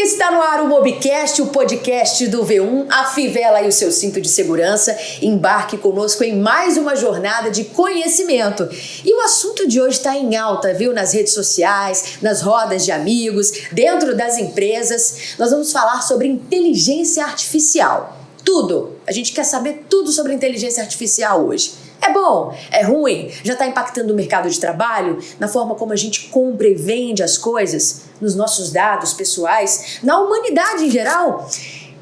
Está no ar o Mobcast, o podcast do V1. Afivela aí o seu cinto de segurança. Embarque conosco em mais uma jornada de conhecimento. E o assunto de hoje está em alta, viu? Nas redes sociais, nas rodas de amigos, dentro das empresas. Nós vamos falar sobre inteligência artificial. Tudo. A gente quer saber tudo sobre inteligência artificial hoje. É bom? É ruim? Já está impactando o mercado de trabalho? Na forma como a gente compra e vende as coisas? Nos nossos dados pessoais? Na humanidade em geral?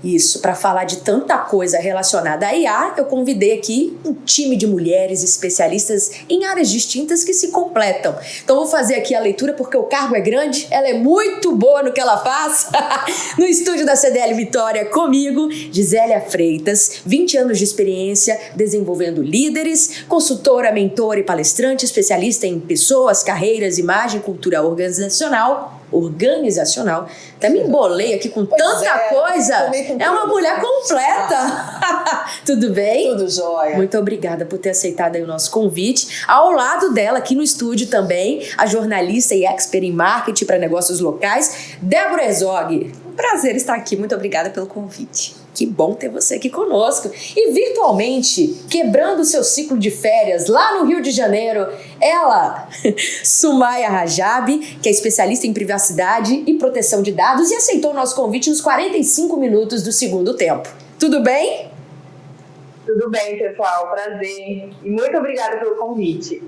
Isso, para falar de tanta coisa relacionada à IA, eu convidei aqui um time de mulheres especialistas em áreas distintas que se completam. Então vou fazer aqui a leitura porque o cargo é grande, ela é muito boa no que ela faz. No estúdio da CDL Vitória, comigo, Gisélia Freitas, 20 anos de experiência desenvolvendo líderes, consultora, mentora e palestrante, especialista em pessoas, carreiras, imagem, cultura organizacional. Até me embolei aqui com tanta coisa. É uma mulher completa. Tudo bem? Tudo jóia. Muito obrigada por ter aceitado aí o nosso convite. Ao lado dela, aqui no estúdio também, a jornalista e expert em marketing para negócios locais, Débora Herzog. Um prazer estar aqui. Muito obrigada pelo convite. Que bom ter você aqui conosco. E virtualmente, quebrando o seu ciclo de férias lá no Rio de Janeiro, ela, Sumaya Rajab, que é especialista em privacidade e proteção de dados e aceitou o nosso convite nos 45 minutos do segundo tempo. Tudo bem? Tudo bem, pessoal. Prazer. E muito obrigada pelo convite.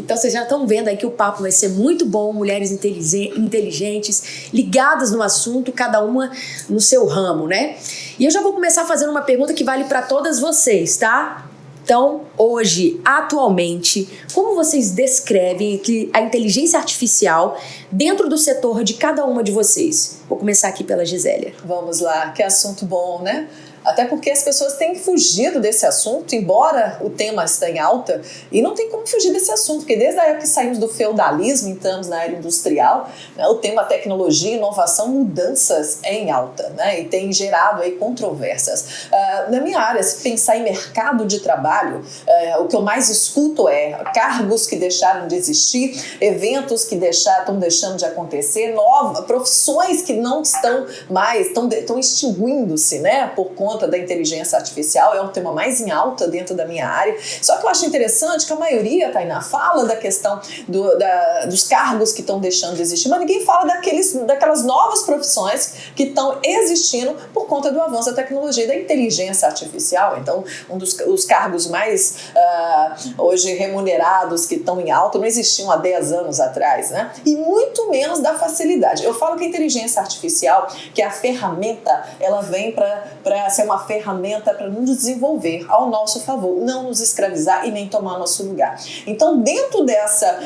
Então vocês já estão vendo aí que o papo vai ser muito bom, mulheres inteligentes, ligadas no assunto, cada uma no seu ramo, né? E eu já vou começar fazendo uma pergunta que vale para todas vocês, tá? Então, hoje, atualmente, como vocês descrevem a inteligência artificial dentro do setor de cada uma de vocês? Vou começar aqui pela Gisélia. Vamos lá, que assunto bom, né? Até porque as pessoas têm fugido desse assunto, embora o tema esteja em alta, e não tem como fugir desse assunto, porque desde a época que saímos do feudalismo, entramos na era industrial, né, o tema tecnologia, inovação, mudanças é em alta, né, e tem gerado aí controvérsias. Na minha área, se pensar em mercado de trabalho, o que eu mais escuto é cargos que deixaram de existir, eventos que estão deixando de acontecer, profissões que não estão mais, estão extinguindo-se, né, por conta da inteligência artificial. É um tema mais em alta dentro da minha área. Só que eu acho interessante que a maioria, Tainá, fala da questão dos cargos que estão deixando de existir, mas ninguém fala daquelas novas profissões que estão existindo por conta do avanço da tecnologia e da inteligência artificial. Então, os cargos mais hoje remunerados que estão em alta não existiam há 10 anos atrás, né? E muito menos da facilidade. Eu falo que a inteligência artificial, que é a ferramenta, ela vem para ser uma ferramenta para nos desenvolver ao nosso favor, não nos escravizar e nem tomar nosso lugar. Então, dentro dessa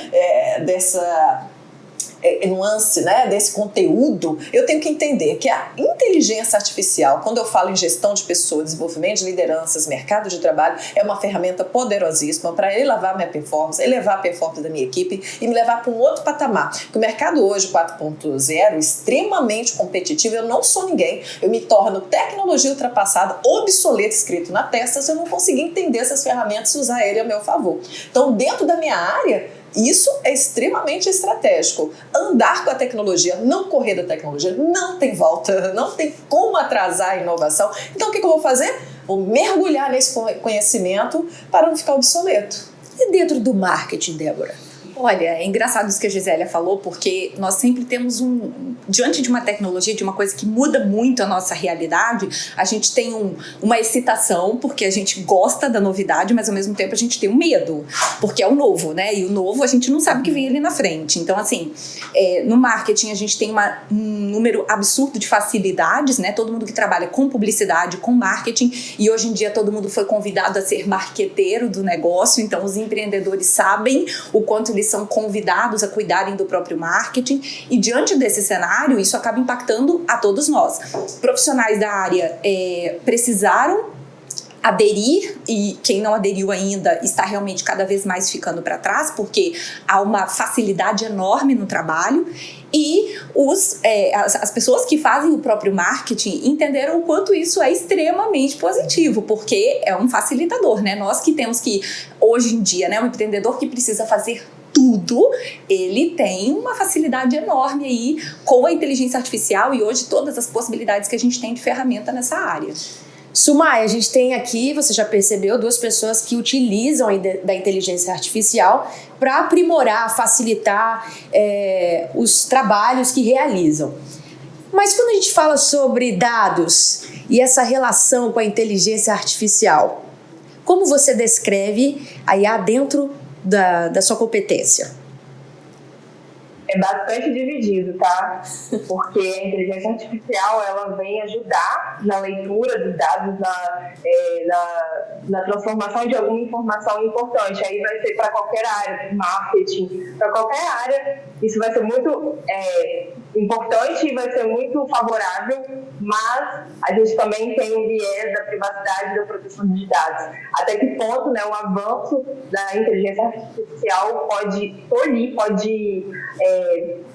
nuance, né, desse conteúdo, eu tenho que entender que a inteligência artificial, quando eu falo em gestão de pessoas, desenvolvimento de lideranças, mercado de trabalho, é uma ferramenta poderosíssima para elevar minha performance, elevar a performance da minha equipe e me levar para um outro patamar. Porque o mercado hoje 4.0 é extremamente competitivo, eu não sou ninguém, eu me torno tecnologia ultrapassada, obsoleta, escrito na testa, se eu não conseguir entender essas ferramentas e usar ele a meu favor. Então, dentro da minha área, isso é extremamente estratégico. Andar com a tecnologia, não correr da tecnologia, não tem volta, não tem como atrasar a inovação. Então, o que eu vou fazer? Vou mergulhar nesse conhecimento para não ficar obsoleto. E dentro do marketing, Débora? Olha, é engraçado isso que a Gisélia falou, porque nós sempre temos diante de uma tecnologia, de uma coisa que muda muito a nossa realidade, a gente tem uma excitação, porque a gente gosta da novidade, mas ao mesmo tempo a gente tem um medo, porque é o novo, né? E o novo a gente não sabe o que vem ali na frente. Então, assim, no marketing a gente tem um número absurdo de facilidades, né? Todo mundo que trabalha com publicidade, com marketing, e hoje em dia todo mundo foi convidado a ser marqueteiro do negócio, então os empreendedores sabem o quanto eles são convidados a cuidarem do próprio marketing, e diante desse cenário, isso acaba impactando a todos nós. Profissionais da área precisaram aderir, e quem não aderiu ainda está realmente cada vez mais ficando para trás, porque há uma facilidade enorme no trabalho, e as pessoas que fazem o próprio marketing entenderam o quanto isso é extremamente positivo, porque é um facilitador, né? Nós que temos que, hoje em dia, né, um empreendedor que precisa fazer tudo, ele tem uma facilidade enorme aí com a inteligência artificial e hoje todas as possibilidades que a gente tem de ferramenta nessa área. Sumaya, a gente tem aqui, você já percebeu, duas pessoas que utilizam da inteligência artificial para aprimorar, facilitar os trabalhos que realizam. Mas quando a gente fala sobre dados e essa relação com a inteligência artificial, como você descreve a IA dentro da sua competência? É bastante dividido, tá? Porque a inteligência artificial, ela vem ajudar na leitura dos dados, na transformação de alguma informação importante. Aí vai ser para qualquer área, marketing, para qualquer área. Isso vai ser muito importante e vai ser muito favorável, mas a gente também tem o viés da privacidade e da proteção de dados. Até que ponto, né, o avanço da inteligência artificial pode tolir, pode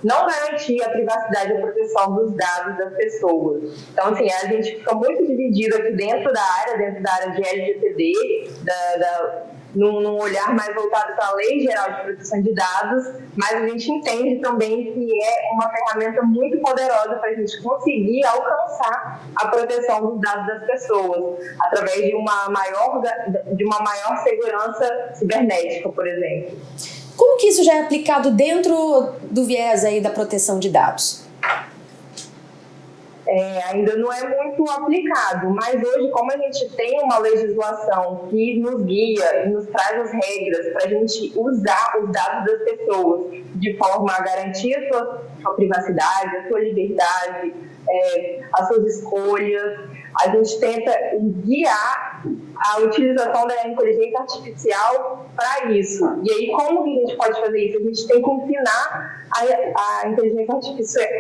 não garantir a privacidade e a proteção dos dados das pessoas. Então, assim, a gente fica muito dividido aqui dentro da área de LGPD, num olhar mais voltado para a Lei Geral de Proteção de Dados, mas a gente entende também que é uma ferramenta muito poderosa para a gente conseguir alcançar a proteção dos dados das pessoas, através de uma maior segurança cibernética, por exemplo. Como que isso já é aplicado dentro do viés aí da proteção de dados? Ainda não é muito aplicado, mas hoje, como a gente tem uma legislação que nos guia e nos traz as regras para a gente usar os dados das pessoas de forma a garantir a sua privacidade, a sua liberdade, as suas escolhas, a gente tenta guiar a utilização da inteligência artificial para isso. E aí, como que a gente pode fazer isso? A gente tem que ensinar a inteligência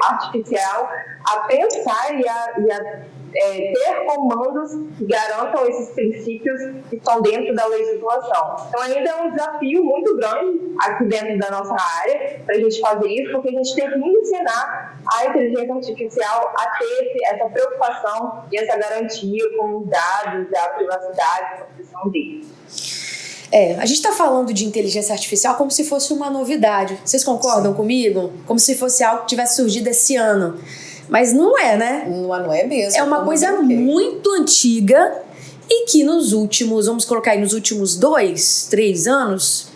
artificial a pensar e a ter comandos que garantam esses princípios que estão dentro da legislação. Então, ainda é um desafio muito grande aqui dentro da nossa área para a gente fazer isso, porque a gente tem que ensinar a inteligência artificial a ter essa preocupação e essa garantia com os dados, a privacidade e a proteção deles. A gente está falando de inteligência artificial como se fosse uma novidade. Vocês concordam comigo? Como se fosse algo que tivesse surgido esse ano. Mas não é, né? Não é mesmo. É uma coisa muito antiga e que nos últimos, vamos colocar aí, nos últimos 2, 3 anos,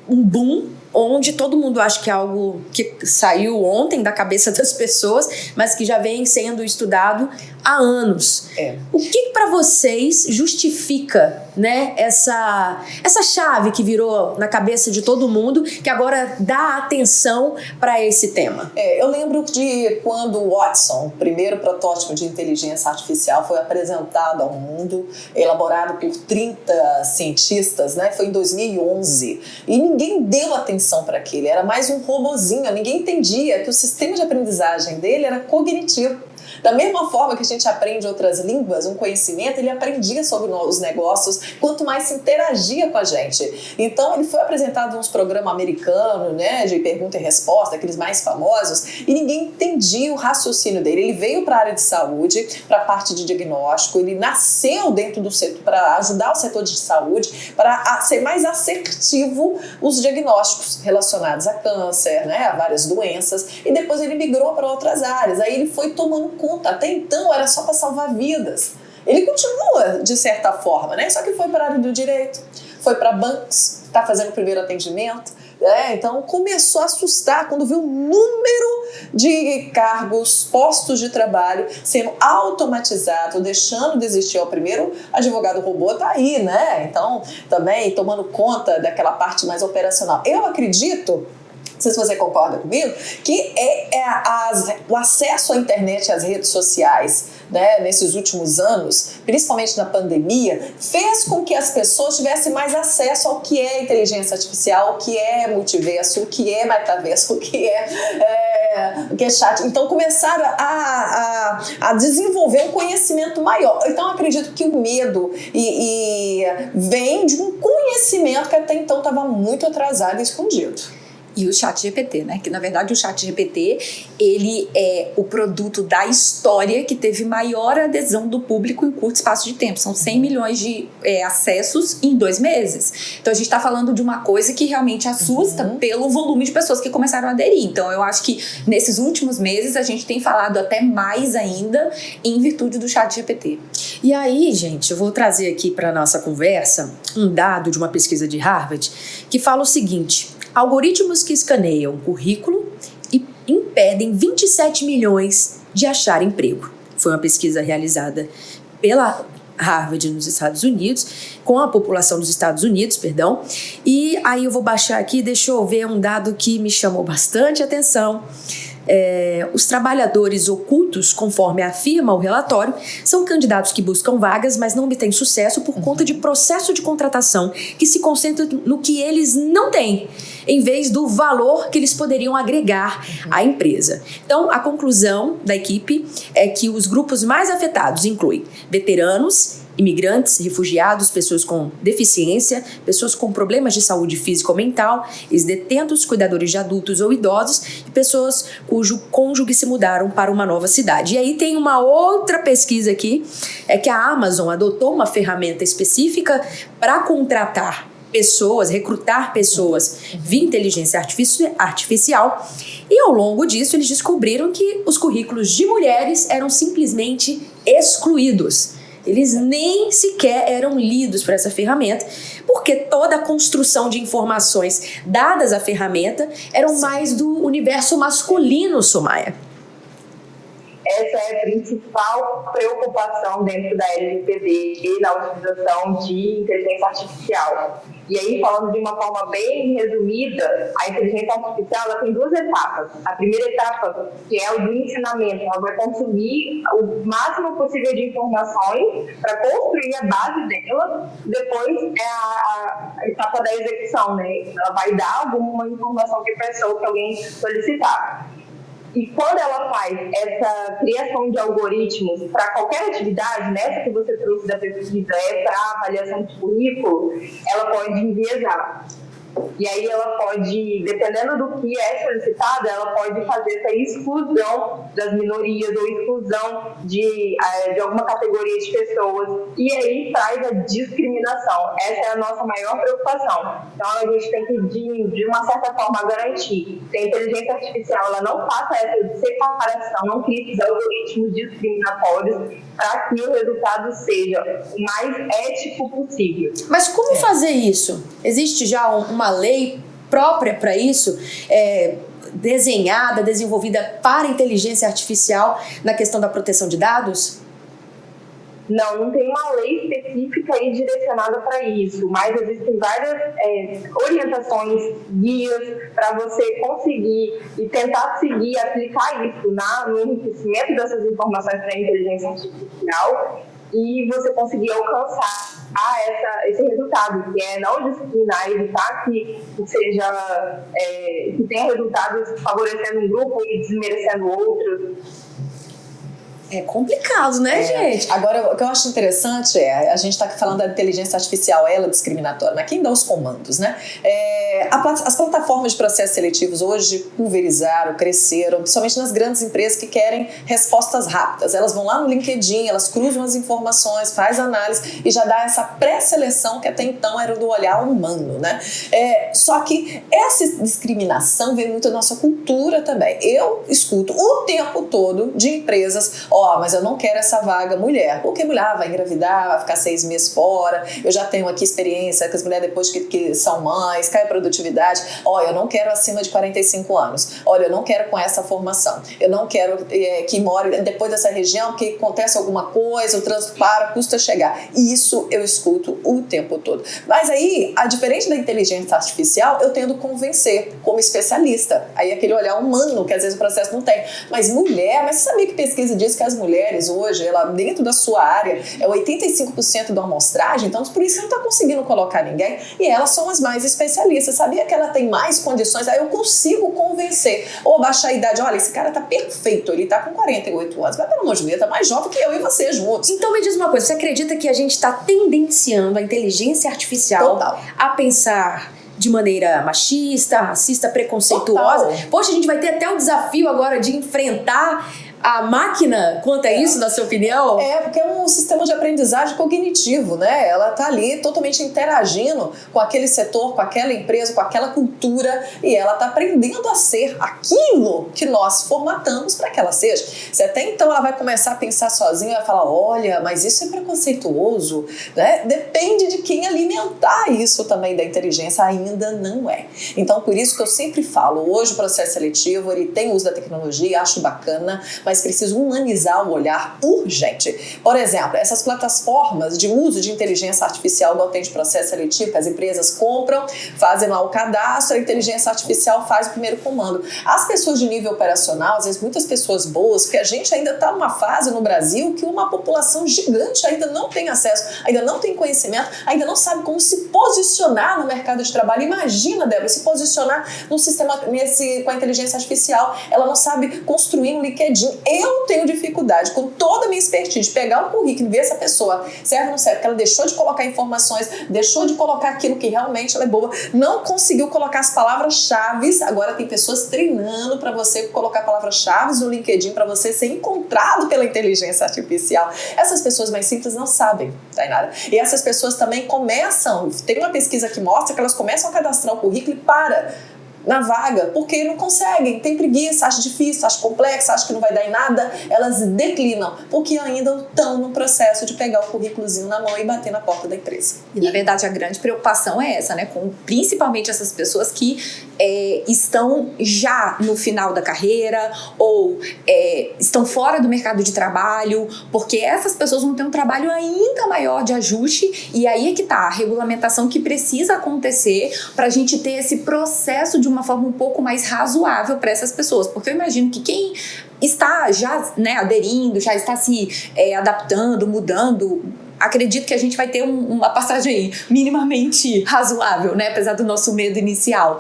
um boom, onde todo mundo acha que é algo que saiu ontem da cabeça das pessoas, mas que já vem sendo estudado há anos. O que para vocês justifica, né, essa chave que virou na cabeça de todo mundo, que agora dá atenção para esse tema? Eu lembro de quando o Watson, o primeiro protótipo de inteligência artificial, foi apresentado ao mundo, elaborado por 30 cientistas, né? Foi em 2011. E ninguém deu atenção para aquilo. Era mais um robozinho. Ninguém entendia que o sistema de aprendizagem dele era cognitivo. Da mesma forma que a gente aprende outras línguas, um conhecimento, ele aprendia sobre os negócios, quanto mais se interagia com a gente. Então, ele foi apresentado nos programas americanos, né, de pergunta e resposta, aqueles mais famosos, e ninguém entendia o raciocínio dele. Ele veio para a área de saúde, para a parte de diagnóstico, ele nasceu dentro do setor, para ajudar o setor de saúde, para ser mais assertivo os diagnósticos relacionados a câncer, né, a várias doenças, e depois ele migrou para outras áreas. Aí ele foi tomando conta. Até então era só para salvar vidas. Ele continua, de certa forma, né? Só que foi para a área do direito, foi para bancos, está fazendo o primeiro atendimento. Então começou a assustar quando viu o número de cargos, postos de trabalho sendo automatizados, deixando de existir. O primeiro advogado robô está aí, né? Então também tomando conta daquela parte mais operacional. Eu acredito, não sei se você concorda comigo, que o acesso à internet e às redes sociais, né, nesses últimos anos, principalmente na pandemia, fez com que as pessoas tivessem mais acesso ao que é inteligência artificial, o que é multiverso, o que é metaverso, o que é chat. Então começaram a desenvolver um conhecimento maior. Então acredito que o medo vem de um conhecimento que até então estava muito atrasado e escondido. E o ChatGPT, né? Que na verdade o ChatGPT, ele é o produto da história que teve maior adesão do público em curto espaço de tempo. São 100 milhões de acessos em 2 meses. Então a gente está falando de uma coisa que realmente assusta pelo volume de pessoas que começaram a aderir. Então eu acho que nesses últimos meses a gente tem falado até mais ainda em virtude do ChatGPT. E aí, gente, eu vou trazer aqui para nossa conversa um dado de uma pesquisa de Harvard que fala o seguinte: algoritmos que escaneiam currículo e impedem 27 milhões de achar emprego. Foi uma pesquisa realizada pela Harvard nos Estados Unidos, com a população dos Estados Unidos, perdão. E aí eu vou baixar aqui, deixa eu ver um dado que me chamou bastante atenção. Os trabalhadores ocultos, conforme afirma o relatório, são candidatos que buscam vagas, mas não obtêm sucesso por conta de processo de contratação que se concentra no que eles não têm, em vez do valor que eles poderiam agregar à empresa. Então, a conclusão da equipe é que os grupos mais afetados incluem veteranos, imigrantes, refugiados, pessoas com deficiência, pessoas com problemas de saúde física ou mental, ex-detentos, cuidadores de adultos ou idosos e pessoas cujo cônjuge se mudaram para uma nova cidade. E aí tem uma outra pesquisa aqui, é que a Amazon adotou uma ferramenta específica para contratar pessoas, recrutar pessoas via inteligência artificial, e ao longo disso eles descobriram que os currículos de mulheres eram simplesmente excluídos. Eles nem sequer eram lidos por essa ferramenta, porque toda a construção de informações dadas à ferramenta eram mais do universo masculino, Somaia. Essa é a principal preocupação dentro da LGPD e na utilização de inteligência artificial. E aí, falando de uma forma bem resumida, a inteligência artificial ela tem 2 etapas. A primeira etapa, que é o do ensinamento, ela vai consumir o máximo possível de informações para construir a base dela. Depois é a etapa da execução, né? Ela vai dar alguma informação que a pessoa, que alguém solicitar. E quando ela faz essa criação de algoritmos para qualquer atividade, nessa que você trouxe da pesquisa, para avaliação de currículo, ela pode enviesar. E aí ela pode, dependendo do que é solicitado, ela pode fazer essa exclusão das minorias ou exclusão de alguma categoria de pessoas. E aí traz a discriminação. Essa é a nossa maior preocupação. Então a gente tem que, de uma certa forma, garantir que a inteligência artificial ela não faça essa separação, não crie esses algoritmos discriminatórios para que o resultado seja o mais ético possível. Mas como fazer isso? Existe já uma lei própria para isso, desenhada, desenvolvida para a inteligência artificial na questão da proteção de dados? Não tem uma lei específica e direcionada para isso, mas existem várias orientações, guias para você conseguir e tentar seguir, aplicar isso no enriquecimento dessas informações para a inteligência artificial e você conseguir alcançar esse resultado, que é não discriminar, evitar que tenha resultados favorecendo um grupo e desmerecendo outro. É complicado, né, gente? Agora, o que eu acho interessante a gente está falando da inteligência artificial, ela discriminatória, mas quem dá os comandos, né? As plataformas de processos seletivos hoje pulverizaram, cresceram, principalmente nas grandes empresas que querem respostas rápidas. Elas vão lá no LinkedIn, elas cruzam as informações, faz análise e já dá essa pré-seleção que até então era do olhar humano, né? Só que essa discriminação vem muito da nossa cultura também. Eu escuto o tempo todo de empresas: mas eu não quero essa vaga mulher, porque mulher vai engravidar, vai ficar 6 meses fora, eu já tenho aqui experiência com as mulheres depois que são mães, cai a produtividade, eu não quero acima de 45 anos, olha, eu não quero com essa formação, eu não quero que more depois dessa região, que acontece alguma coisa, o trânsito para, custa chegar. Isso eu escuto o tempo todo. Mas aí, diferente da inteligência artificial, eu tento convencer como especialista, aí aquele olhar humano que às vezes o processo não tem. Mas mulher, mas você sabia que pesquisa diz que as mulheres hoje, ela, dentro da sua área, é 85% da amostragem, então por isso não está conseguindo colocar ninguém, e elas são as mais especialistas. Sabia que ela tem mais condições? Aí eu consigo convencer, ou baixar a idade, olha, esse cara tá perfeito, ele tá com 48 anos, mas pelo amor de Deus, tá mais jovem que eu e você juntos. Então me diz uma coisa, você acredita que a gente está tendenciando a inteligência artificial a pensar de maneira machista, racista, preconceituosa. Total. Poxa, a gente vai ter até o desafio agora de enfrentar a máquina quanto a isso, na sua opinião? Porque é um sistema de aprendizagem cognitivo, né? Ela tá ali totalmente interagindo com aquele setor, com aquela empresa, com aquela cultura, e ela tá aprendendo a ser aquilo que nós formatamos para que ela seja. Se até então ela vai começar a pensar sozinha e vai falar, olha, mas isso é preconceituoso, né? Depende de quem alimentar isso também da inteligência, ainda não é. Então, por isso que eu sempre falo, hoje o processo seletivo, ele tem uso da tecnologia, acho bacana, mas precisa humanizar o olhar urgente. Por exemplo, essas plataformas de uso de inteligência artificial igual tem de processo seletivo, que as empresas compram, fazem lá o cadastro, a inteligência artificial faz o primeiro comando. As pessoas de nível operacional, às vezes muitas pessoas boas, porque a gente ainda está numa fase no Brasil que uma população gigante ainda não tem acesso, ainda não tem conhecimento, ainda não sabe como se posicionar no mercado de trabalho. Imagina, Débora, se posicionar num sistema com a inteligência artificial, ela não sabe construir um LinkedIn. Eu tenho dificuldade, com toda a minha expertise, de pegar um currículo e ver se a pessoa serve ou não serve, porque ela deixou de colocar informações, deixou de colocar aquilo que realmente ela é boa, não conseguiu colocar as palavras-chave. Agora tem pessoas treinando para você colocar palavras-chave no LinkedIn, para você ser encontrado pela inteligência artificial. Essas pessoas mais simples não sabem, Tainara. E essas pessoas também começam, tem uma pesquisa que mostra que elas começam a cadastrar o currículo e na vaga, porque não conseguem, tem preguiça, acham difícil, acham complexo, acham que não vai dar em nada, elas declinam, porque ainda estão no processo de pegar o currículozinho na mão e bater na porta da empresa. E na verdade a grande preocupação é essa, né? Com principalmente essas pessoas que estão já no final da carreira ou estão fora do mercado de trabalho, porque essas pessoas vão ter um trabalho ainda maior de ajuste, e aí é que tá a regulamentação que precisa acontecer para a gente ter esse processo de uma forma um pouco mais razoável para essas pessoas, porque eu imagino que quem está já, né, aderindo, já está se adaptando, mudando, acredito que a gente vai ter uma passagem aí minimamente razoável, né? Apesar do nosso medo inicial.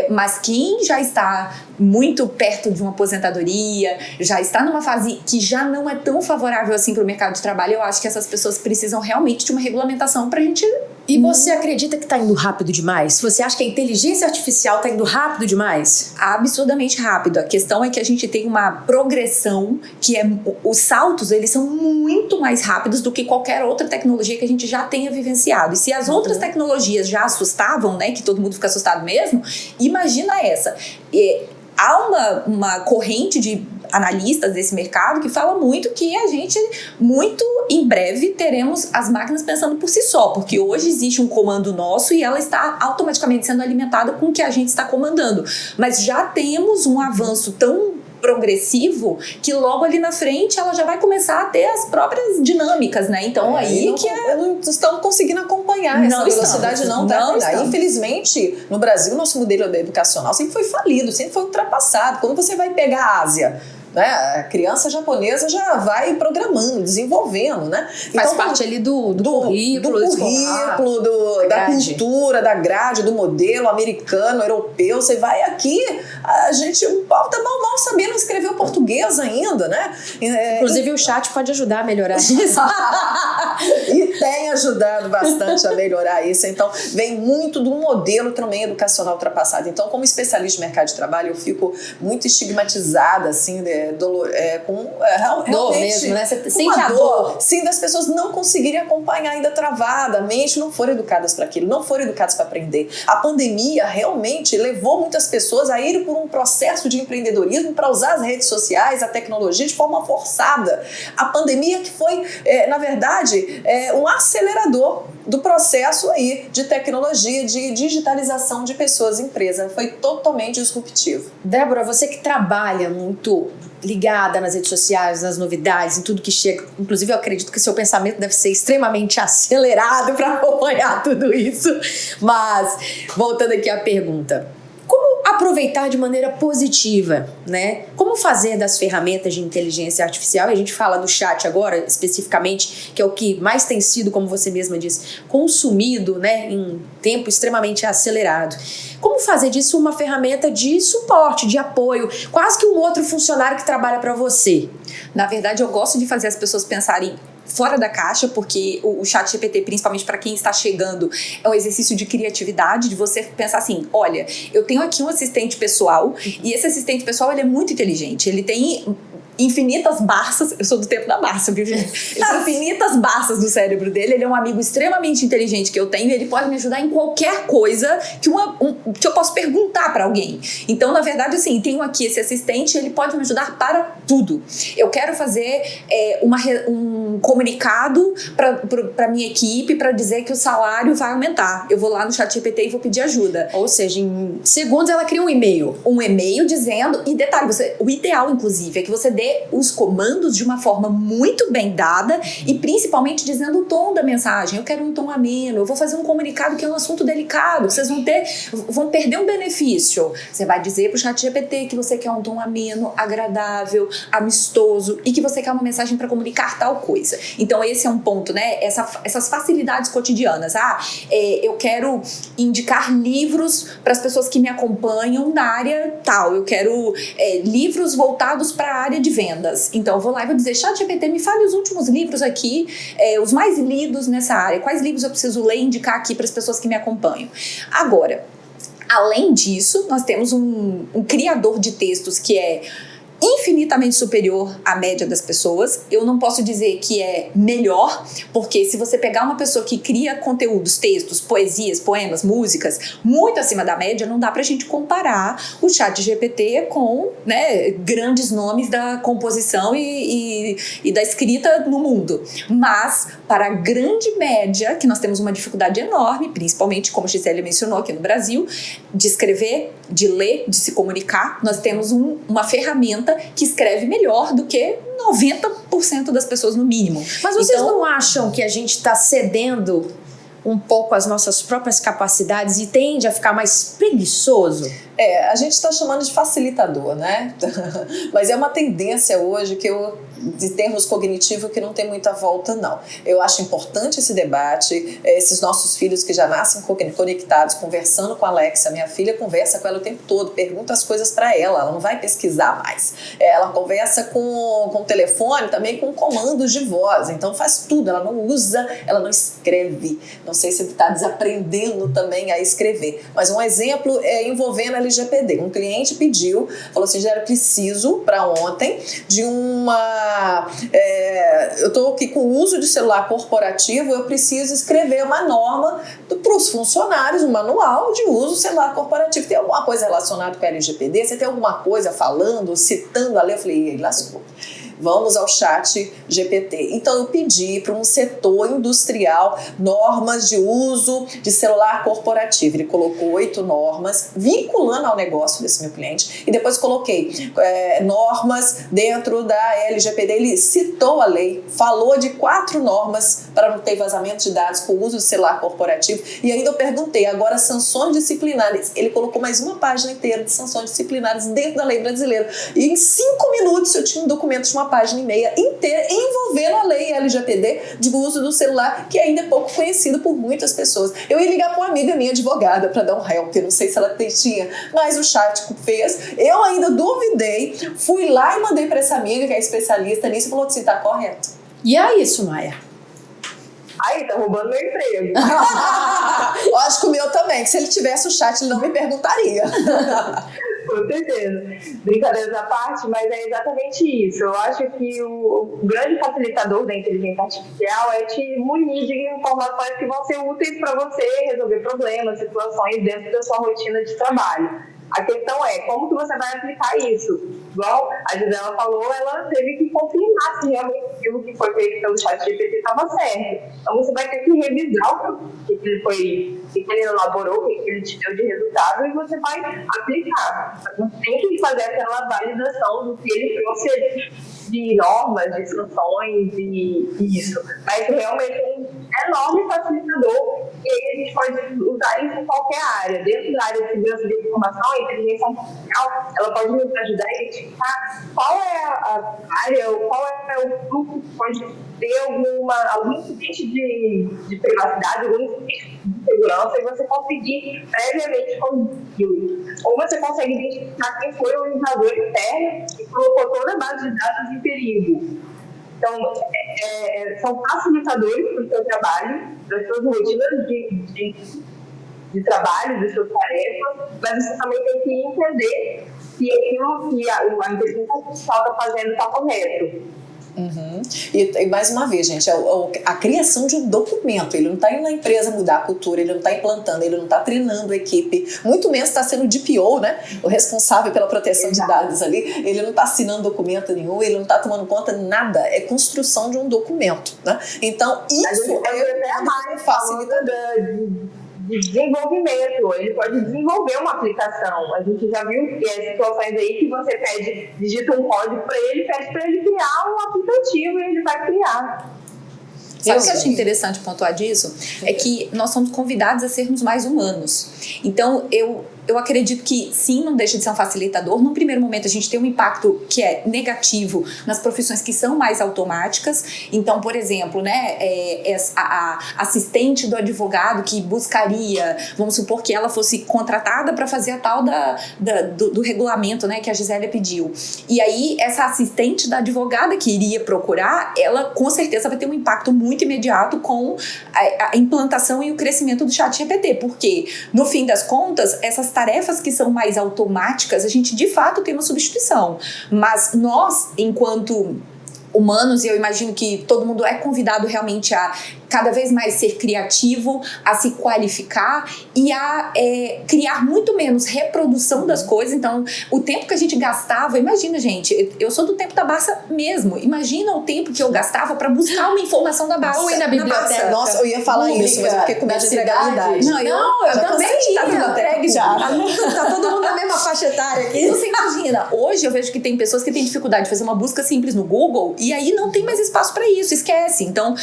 Mas quem já está muito perto de uma aposentadoria, já está numa fase que já não é tão favorável assim para o mercado de trabalho, eu acho que essas pessoas precisam realmente de uma regulamentação para a gente... E você acredita que está indo rápido demais? Você acha que a inteligência artificial está indo rápido demais? Absurdamente rápido. A questão é que a gente tem uma progressão que os saltos, eles são muito mais rápidos do que qualquer outra tecnologia que a gente já tenha vivenciado. E se as outras tecnologias já assustavam, né, que todo mundo fica assustado mesmo, imagina essa. Há uma corrente de analistas desse mercado que fala muito que a gente, muito em breve, teremos as máquinas pensando por si só, porque hoje existe um comando nosso e ela está automaticamente sendo alimentada com o que a gente está comandando. Mas já temos um avanço tão progressivo que logo ali na frente ela já vai começar a ter as próprias dinâmicas, né? Então aí não estamos conseguindo acompanhar essa velocidade, não tá? Infelizmente, no Brasil, nosso modelo educacional sempre foi falido, sempre foi ultrapassado. Quando você vai pegar a Ásia, né, a criança japonesa já vai programando, desenvolvendo, né? Faz parte ali do currículo, da cultura, da grade, do modelo americano, europeu. Você vai aqui, a gente tá mal sabendo escrever o português ainda, né? Inclusive o chat pode ajudar a melhorar isso. E tem ajudado bastante a melhorar isso. Então, vem muito do modelo também educacional ultrapassado. Então, como especialista de mercado de trabalho, eu fico muito estigmatizada, assim, realmente dor mesmo, né? Você sente uma a dor. Sim, das pessoas não conseguirem acompanhar, ainda travada, a mente, não foram educadas para aquilo, não foram educadas para aprender. A pandemia realmente levou muitas pessoas a irem por um processo de empreendedorismo para usar as redes sociais, a tecnologia de forma forçada. A pandemia que foi, na verdade, um acelerador do processo aí de tecnologia, de digitalização de pessoas e empresas. Foi totalmente disruptivo. Débora, você que trabalha muito ligada nas redes sociais, nas novidades, em tudo que chega. Inclusive, eu acredito que seu pensamento deve ser extremamente acelerado para acompanhar tudo isso. Mas, voltando aqui à pergunta, como aproveitar de maneira positiva, né? Como fazer das ferramentas de inteligência artificial, e a gente fala do chat agora, especificamente, que é o que mais tem sido, como você mesma disse, consumido, né, em tempo extremamente acelerado. Como fazer disso uma ferramenta de suporte, de apoio, quase que um outro funcionário que trabalha para você? Na verdade, eu gosto de fazer as pessoas pensarem fora da caixa, porque o ChatGPT, principalmente para quem está chegando, é um exercício de criatividade, de você pensar assim, olha, eu tenho aqui um assistente pessoal, e esse assistente pessoal, ele é muito inteligente, ele tem infinitas Barças, eu sou do tempo da Barça, viu, gente? Ele tem infinitas Barças no cérebro dele, ele é um amigo extremamente inteligente que eu tenho, e ele pode me ajudar em qualquer coisa que eu posso perguntar para alguém. Então, na verdade, assim, tenho aqui esse assistente, ele pode me ajudar para tudo. Eu quero fazer um comunicado para minha equipe para dizer que o salário vai aumentar. Eu vou lá no ChatGPT e vou pedir ajuda. Ou seja, em segundos ela cria um e-mail. Um e-mail dizendo, e detalhe, o ideal, inclusive, é que você dê os comandos de uma forma muito bem dada e principalmente dizendo o tom da mensagem. Eu quero um tom ameno, eu vou fazer um comunicado que é um assunto delicado, vocês vão perder um benefício. Você vai dizer pro ChatGPT que você quer um tom ameno, agradável, amistoso e que você quer uma mensagem para comunicar tal coisa. Então esse é um ponto, né? Essas facilidades cotidianas. Eu quero indicar livros para as pessoas que me acompanham na área tal. Eu quero livros voltados para a área de vendas. Então eu vou lá e vou dizer, ChatGPT, me fale os últimos livros aqui, os mais lidos nessa área. Quais livros eu preciso ler e indicar aqui para as pessoas que me acompanham? Agora, além disso, nós temos um criador de textos que é infinitamente superior à média das pessoas. Eu não posso dizer que é melhor, porque se você pegar uma pessoa que cria conteúdos, textos, poesias, poemas, músicas, muito acima da média, não dá pra gente comparar o ChatGPT com, né, grandes nomes da composição e da escrita no mundo. Mas, para a grande média, que nós temos uma dificuldade enorme, principalmente, como a Gisele mencionou aqui no Brasil, de escrever, de ler, de se comunicar, nós temos uma ferramenta que escreve melhor do que 90% das pessoas no mínimo. Mas vocês não acham que a gente está cedendo um pouco as nossas próprias capacidades e tende a ficar mais preguiçoso? A gente está chamando de facilitador, né? Mas é uma tendência hoje de termos cognitivos que não tem muita volta, não. Eu acho importante esse debate, esses nossos filhos que já nascem conectados, conversando com a Alexa. Minha filha conversa com ela o tempo todo, pergunta as coisas para ela não vai pesquisar mais. Ela conversa com o telefone, também com comandos de voz, então faz tudo, ela não usa, ela não escreve. Não sei se está desaprendendo também a escrever. Mas um exemplo é envolvendo a LGPD. Um cliente pediu, falou assim, já era preciso para ontem de eu estou aqui com o uso de celular corporativo, eu preciso escrever uma norma para os funcionários, um manual de uso do celular corporativo. Tem alguma coisa relacionada com a LGPD? Você tem alguma coisa falando, citando a lei? Eu falei, lascou. Vamos ao ChatGPT. Então eu pedi para um setor industrial normas de uso de celular corporativo. Ele colocou 8 normas vinculando ao negócio desse meu cliente e depois coloquei normas dentro da LGPD. Ele citou a lei, falou de 4 normas para não ter vazamento de dados com o uso do celular corporativo e ainda eu perguntei, agora sanções disciplinares. Ele colocou mais uma página inteira de sanções disciplinares dentro da lei brasileira e em 5 minutos eu tinha um documento de uma página e meia inteira envolvendo a lei LGPD de uso do celular, que ainda é pouco conhecido por muitas pessoas. Eu ia ligar para uma amiga minha advogada para dar um help, eu não sei se ela tinha, mas o chat fez. Eu ainda duvidei, fui lá e mandei para essa amiga que é especialista nisso e falou assim, tá correto. E é isso, Maia. Aí, tá roubando meu emprego. Eu acho que o meu também, que se ele tivesse o chat, ele não me perguntaria. Com certeza. Brincadeiras à parte, mas é exatamente isso. Eu acho que o grande facilitador da inteligência artificial é te munir de informações que vão ser úteis para você resolver problemas, situações dentro da sua rotina de trabalho. A questão é, como que você vai aplicar isso? Igual a Gisela falou, ela teve que confirmar se realmente aquilo que foi feito pelo ChatGPT estava certo. Então você vai ter que revisar o que ele elaborou, o que ele te deu de resultado e você vai aplicar. Você tem que fazer aquela validação do que ele trouxe de normas, de sanções e isso. Mas realmente é um enorme facilitador e aí a gente pode usar isso em qualquer área. Dentro da área de segurança de informação, a inteligência artificial, ela pode nos ajudar a identificar qual é a área, qual é o fluxo que pode ter algum incidente de privacidade, algum incidente de segurança e você conseguir previamente conduzir. Ou você consegue identificar quem foi o usuário externo e colocou toda a base de dados em perigo. Então, são facilitadores para o seu trabalho, para as suas rotinas de trabalho, de suas tarefas, mas você também tem que entender se aquilo que a inteligência artificial está fazendo está correto. Uhum. E mais uma vez, gente, a criação de um documento, ele não está indo na empresa mudar a cultura, ele não está implantando, ele não está treinando a equipe, muito menos está sendo o DPO, né, o responsável pela proteção de dados ali, ele não está assinando documento nenhum, ele não está tomando conta de nada, é construção de um documento, né? Então isso é um facilitador de desenvolvimento, ele pode desenvolver uma aplicação. A gente já viu situações aí que você digita um código para ele, pede para ele criar um aplicativo e ele vai criar. Sabe o que eu acho interessante pontuar disso? É que nós somos convidados a sermos mais humanos. Então, eu acredito que sim, não deixa de ser um facilitador. Num primeiro momento, a gente tem um impacto que é negativo nas profissões que são mais automáticas. Então, por exemplo, né, a assistente do advogado que buscaria, vamos supor que ela fosse contratada para fazer a tal do regulamento, né, que a Gisélia pediu. E aí, essa assistente da advogada que iria procurar, ela com certeza vai ter um impacto muito imediato com a implantação e o crescimento do ChatGPT, porque, no fim das contas, essas tarefas que são mais automáticas, a gente de fato tem uma substituição, mas nós, enquanto humanos, e eu imagino que todo mundo é convidado realmente a cada vez mais ser criativo, a se qualificar e a criar muito menos reprodução das coisas. Então, o tempo que a gente gastava, imagina, gente, eu sou do tempo da Barça mesmo, imagina o tempo que eu gastava para buscar uma informação da Barça. Ou ir na biblioteca. Nossa, eu ia falar isso, mas eu fiquei com medo de entregabilidade. Não, eu também tá tudo entregue já. Tá todo mundo na mesma faixa etária aqui. Você imagina, hoje eu vejo que tem pessoas que têm dificuldade de fazer uma busca simples no Google e aí não tem mais espaço para isso, esquece. Então,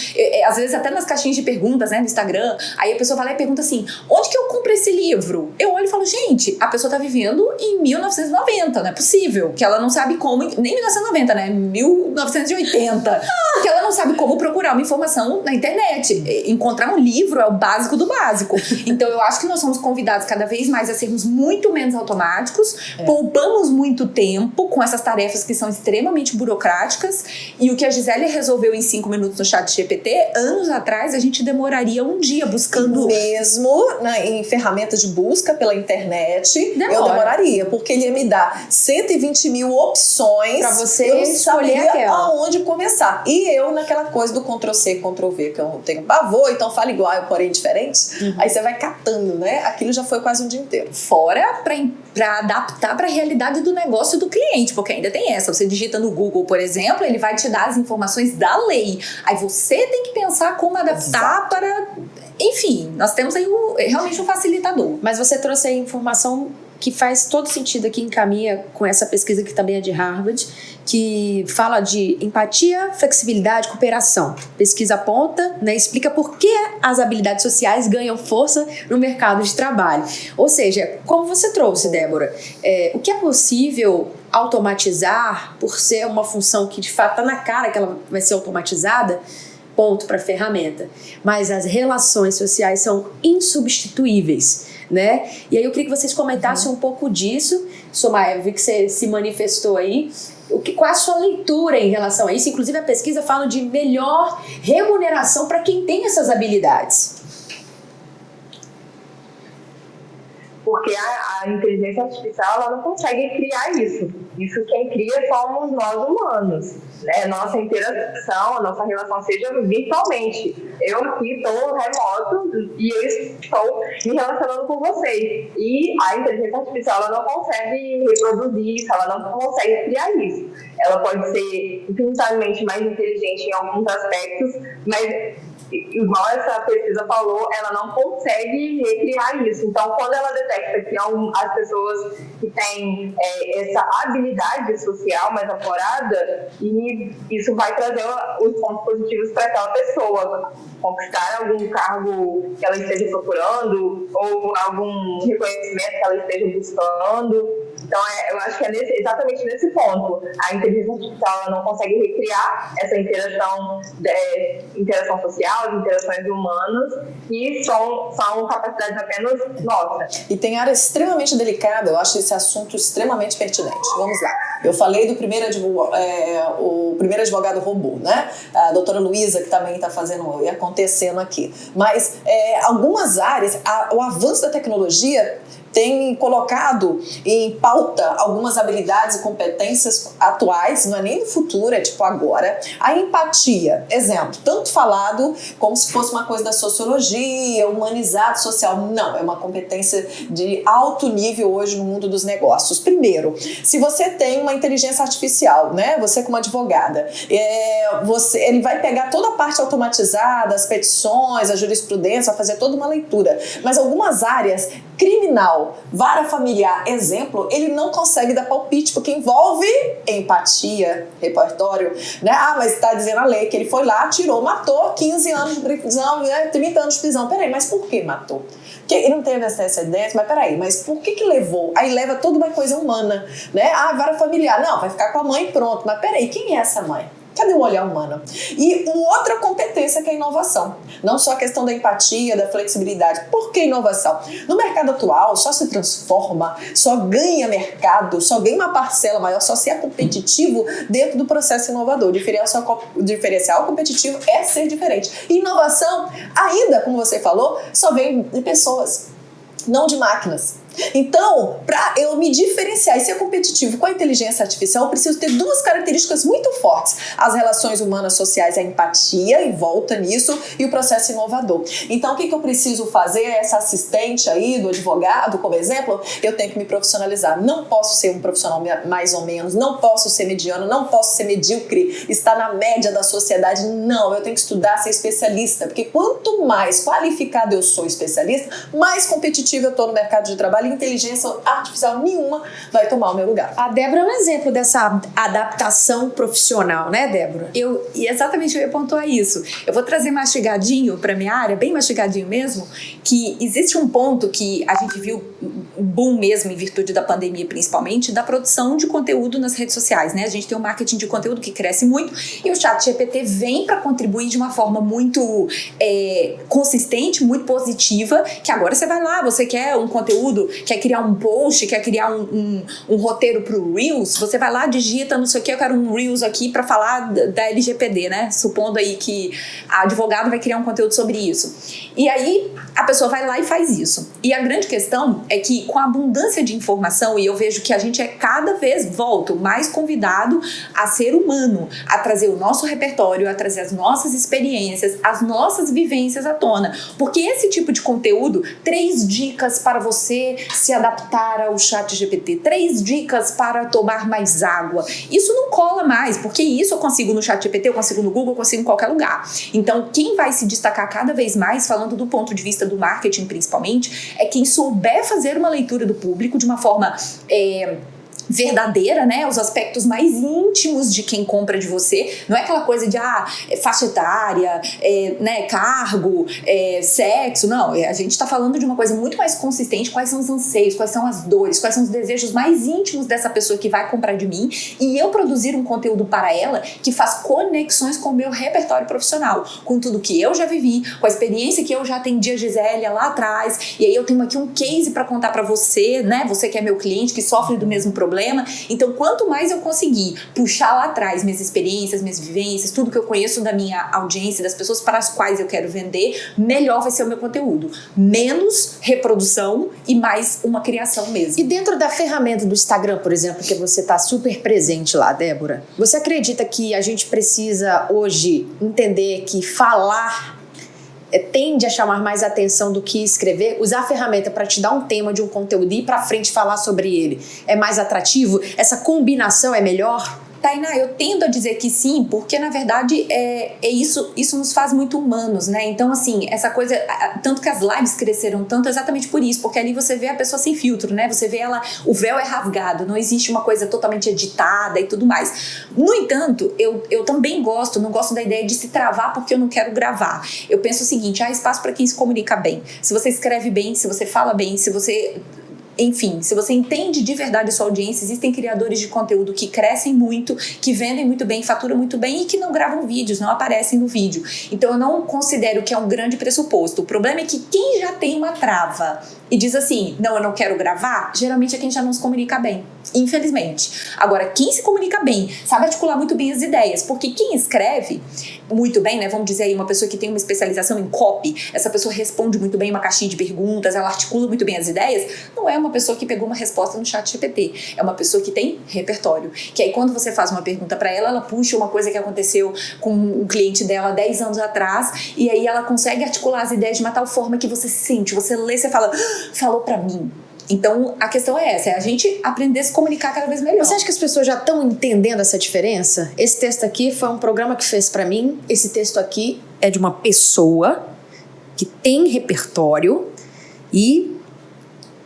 às vezes até nas caixinhas de perguntas, né, no Instagram, aí a pessoa vai lá e pergunta assim, onde que eu compro esse livro? Eu olho e falo, gente, a pessoa tá vivendo em 1990, não é possível, que ela não sabe como, nem 1990, né, 1980, que ela não sabe como procurar uma informação na internet. Encontrar um livro é o básico do básico. Então eu acho que nós somos convidados cada vez mais a sermos muito menos automáticos, poupamos muito tempo com essas tarefas que são extremamente burocráticas, e o que a Gisélia resolveu em 5 minutos no ChatGPT, anos atrás a gente demoraria um dia buscando. Mesmo em ferramentas de busca pela internet, eu demoraria, porque ele ia me dar 120 mil opções pra você eu não escolher sabia aquela. aonde começar. E eu naquela coisa do Ctrl-C, Ctrl-V, que eu tenho pavor, então fala igual, porém diferente. Aí você vai catando, né? Aquilo já foi quase um dia inteiro. Fora para adaptar para a realidade do negócio do cliente, porque ainda tem essa. Você digita no Google, por exemplo, ele vai te dar as informações da lei. Aí você tem que pensar como adaptar para... Enfim, nós temos aí realmente um facilitador. Mas você trouxe aí informação que faz todo sentido aqui, encaminha com essa pesquisa que também é de Harvard, que fala de empatia, flexibilidade, cooperação. Pesquisa aponta, né, explica por que as habilidades sociais ganham força no mercado de trabalho. Ou seja, como você trouxe, Débora, o que é possível automatizar por ser uma função que de fato está na cara que ela vai ser automatizada, ponto para a ferramenta. Mas as relações sociais são insubstituíveis, né? E aí eu queria que vocês comentassem um pouco disso. Somaia, eu vi que você se manifestou aí. Qual é a sua leitura em relação a isso? Inclusive a pesquisa fala de melhor remuneração para quem tem essas habilidades. Porque a inteligência artificial ela não consegue criar isso. Isso quem cria somos nós humanos. Né? Nossa interação, a nossa relação seja virtualmente. Eu aqui estou remoto e eu estou me relacionando com vocês. E a inteligência artificial ela não consegue reproduzir isso, ela não consegue criar isso. Ela pode ser infinitamente mais inteligente em alguns aspectos, mas igual essa pesquisa falou, ela não consegue recriar isso. Então, quando ela detecta que as pessoas que têm essa habilidade social mais apurada, e isso vai trazer os pontos positivos para aquela pessoa, conquistar algum cargo que ela esteja procurando, ou algum reconhecimento que ela esteja buscando. Então, eu acho que é exatamente nesse ponto. A inteligência artificial ela não consegue recriar essa interação social, as interações humanas, e são capacidades apenas nossas. E tem área extremamente delicada, eu acho esse assunto extremamente pertinente. Vamos lá. Eu falei do primeiro o primeiro advogado robô, né? A doutora Luísa, que também está fazendo e acontecendo aqui. Mas algumas áreas, o avanço da tecnologia tem colocado em pauta algumas habilidades e competências atuais, não é nem do futuro, é tipo agora. A empatia, exemplo, tanto falado como se fosse uma coisa da sociologia, humanizado, social. Não, é uma competência de alto nível hoje no mundo dos negócios. Primeiro, se você tem uma inteligência artificial, né? Você como advogada, ele vai pegar toda a parte automatizada, as petições, a jurisprudência, vai fazer toda uma leitura. Mas algumas áreas, criminal, vara familiar, exemplo, ele não consegue dar palpite, porque envolve empatia, repertório, né? Mas está dizendo a lei que ele foi lá, tirou, matou, 15 anos de prisão, 30 anos de prisão. Peraí, mas por que matou? Porque ele não teve antecedentes, mas peraí, mas por que levou? Aí leva toda uma coisa humana, né? Vara familiar, não, vai ficar com a mãe, pronto. Mas peraí, quem é essa mãe? Cadê o olhar humano? E uma outra competência que é a inovação. Não só a questão da empatia, da flexibilidade. Por que inovação? No mercado atual, só se transforma, só ganha mercado, só ganha uma parcela maior, só se é competitivo dentro do processo inovador. Diferencial competitivo é ser diferente. E inovação, ainda, como você falou, só vem de pessoas, não de máquinas. Então, para eu me diferenciar e ser competitivo com a inteligência artificial, eu preciso ter duas características muito fortes: as relações humanas sociais, a empatia, e volta nisso, e o processo inovador. Então, o que eu preciso fazer? Essa assistente aí do advogado, como exemplo, eu tenho que me profissionalizar. Não posso ser um profissional mais ou menos, não posso ser mediano, não posso ser medíocre, estar na média da sociedade. Não, eu tenho que estudar, ser especialista, porque quanto mais qualificado eu sou especialista, mais competitivo eu estou no mercado de trabalho. Inteligência artificial nenhuma vai tomar o meu lugar. A Débora é um exemplo dessa adaptação profissional, né, Débora? Exatamente, eu ia pontuar isso. Eu vou trazer mastigadinho para minha área, bem mastigadinho mesmo, que existe um ponto que a gente viu um boom mesmo, em virtude da pandemia principalmente, da produção de conteúdo nas redes sociais, né? A gente tem um marketing de conteúdo que cresce muito e o ChatGPT vem para contribuir de uma forma muito consistente, muito positiva, que agora você vai lá, você quer um conteúdo, quer criar um post, quer criar um roteiro pro Reels, você vai lá, digita, não sei o que, eu quero um Reels aqui para falar da LGPD, né? Supondo aí que a advogada vai criar um conteúdo sobre isso. E aí a pessoa vai lá e faz isso. E a grande questão é que com a abundância de informação, e eu vejo que a gente é cada vez, mais convidado a ser humano, a trazer o nosso repertório, a trazer as nossas experiências, as nossas vivências à tona. Porque esse tipo de conteúdo, 3 dicas para você se adaptar ao ChatGPT, 3 dicas para tomar mais água, isso não cola mais, porque isso eu consigo no ChatGPT, eu consigo no Google, eu consigo em qualquer lugar. Então, quem vai se destacar cada vez mais, falando do ponto de vista do marketing principalmente, é quem souber fazer uma leitura do público de uma forma verdadeira, né? Os aspectos mais íntimos de quem compra de você. Não é aquela coisa de faixa etária, né, cargo, sexo. Não, a gente está falando de uma coisa muito mais consistente. Quais são os anseios, quais são as dores, quais são os desejos mais íntimos dessa pessoa que vai comprar de mim, e eu produzir um conteúdo para ela que faz conexões com o meu repertório profissional, com tudo que eu já vivi, com a experiência que eu já atendi a Gisélia lá atrás, e aí eu tenho aqui um case para contar para você, né? Você que é meu cliente, que sofre do mesmo problema. Então, quanto mais eu conseguir puxar lá atrás minhas experiências, minhas vivências, tudo que eu conheço da minha audiência, das pessoas para as quais eu quero vender, melhor vai ser o meu conteúdo. Menos reprodução e mais uma criação mesmo. E dentro da ferramenta do Instagram, por exemplo, que você está super presente lá, Débora, você acredita que a gente precisa hoje entender que falar tende a chamar mais atenção do que escrever? Usar a ferramenta para te dar um tema de um conteúdo e ir para frente falar sobre ele é mais atrativo? Essa combinação é melhor? Tainá, eu tendo a dizer que sim, porque na verdade isso nos faz muito humanos, né? Então, assim, essa coisa, tanto que as lives cresceram tanto exatamente por isso, porque ali você vê a pessoa sem filtro, né? Você vê ela, o véu é rasgado, não existe uma coisa totalmente editada e tudo mais. No entanto, eu também não gosto da ideia de se travar porque eu não quero gravar. Eu penso o seguinte: há espaço para quem se comunica bem. Se você escreve bem, se você fala bem, se você enfim, se você entende de verdade a sua audiência, existem criadores de conteúdo que crescem muito, que vendem muito bem, faturam muito bem e que não gravam vídeos, não aparecem no vídeo. Então eu não considero que é um grande pressuposto. O problema é que quem já tem uma trava e diz assim, não, eu não quero gravar, geralmente é quem já não se comunica bem, infelizmente. Agora, quem se comunica bem, sabe articular muito bem as ideias, porque quem escreve muito bem, né, vamos dizer aí, uma pessoa que tem uma especialização em copy, essa pessoa responde muito bem uma caixinha de perguntas, ela articula muito bem as ideias, não é uma pessoa que pegou uma resposta no chat GPT, é uma pessoa que tem repertório, que aí quando você faz uma pergunta pra ela, ela puxa uma coisa que aconteceu com um cliente dela 10 anos atrás, e aí ela consegue articular as ideias de uma tal forma que você sente, você lê, você fala, falou pra mim. Então, a questão é essa, é a gente aprender a se comunicar cada vez melhor. Você acha que as pessoas já estão entendendo essa diferença? Esse texto aqui foi um programa que fez pra mim, esse texto aqui é de uma pessoa que tem repertório e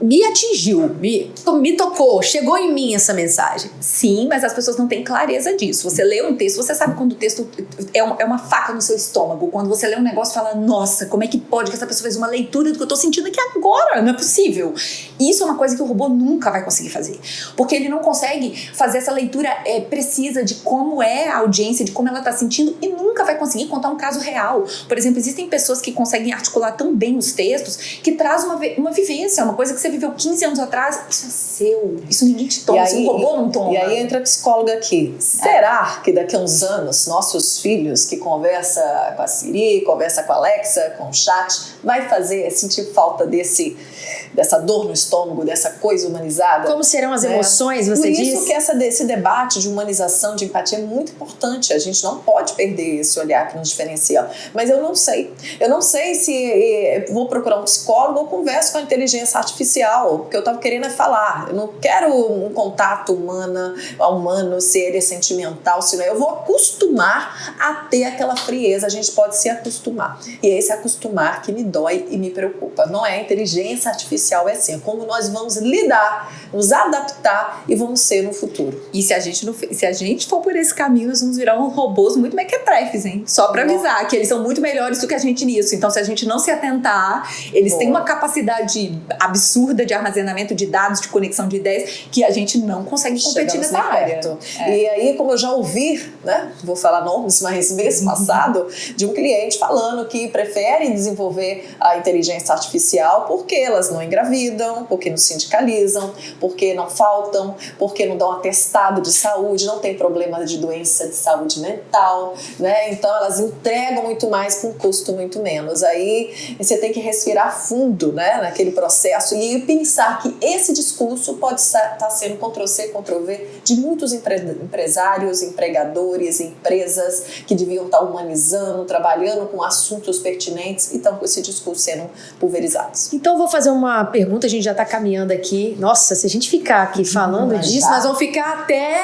me atingiu, me tocou, chegou em mim essa mensagem. Sim, mas as pessoas não têm clareza disso. Você lê um texto, você sabe quando o texto é uma faca no seu estômago. Quando você lê um negócio e fala, nossa, como é que pode que essa pessoa fez uma leitura do que eu tô sentindo aqui agora? Não é possível. Isso é uma coisa que o robô nunca vai conseguir fazer. Porque ele não consegue fazer essa leitura precisa de como é a audiência, de como ela tá sentindo e nunca vai conseguir contar um caso real. Por exemplo, existem pessoas que conseguem articular tão bem os textos que traz uma vivência, uma coisa que você viveu 15 anos atrás, isso é seu, isso ninguém te toma, isso um robô não toma. E aí entra a psicóloga aqui. Será que daqui a uns anos, nossos filhos que conversa com a Siri, conversa com a Alexa, com o chat, vai sentir falta dessa dor no estômago, dessa coisa humanizada? Como serão as emoções, você diz? Por isso que esse debate de humanização, de empatia é muito importante. A gente não pode perder esse olhar que nos diferencia. Mas eu não sei. Eu não sei se vou procurar um psicólogo ou converso com a inteligência artificial. O que eu estava querendo é falar. Eu não quero um contato humano, se ele é sentimental, se não é. Eu vou acostumar a ter aquela frieza. A gente pode se acostumar. E é esse acostumar que me dói e me preocupa. Não é a inteligência artificial, é assim. É como nós vamos lidar, nos adaptar e vamos ser no futuro. E se a gente for por esse caminho, nós vamos virar robôs muito mequetrefes, hein? Só pra avisar que eles são muito melhores do que a gente nisso. Então, se a gente não se atentar, eles têm uma capacidade absurda de armazenamento de dados, de conexão de ideias, que a gente não consegue competir nessa área. E aí, como eu já ouvi, né? Vou falar nomes, mas mês passado, de um cliente falando que prefere desenvolver a inteligência artificial porque elas não engravidam, porque não sindicalizam, porque não faltam, porque não dão atestado de saúde, não tem problema de doença de saúde mental, né? Então elas entregam muito mais com um custo muito menos. Aí você tem que respirar fundo, né, naquele processo e pensar que esse discurso pode estar sendo Ctrl-C, Ctrl-V de muitos empresários, empregadores, empresas que deviam estar humanizando, trabalhando com assuntos pertinentes e estão com esse discurso sendo pulverizados. Então eu vou fazer uma pergunta, a gente já está caminhando aqui. Nossa, se a gente ficar aqui falando disso, nós vamos ficar até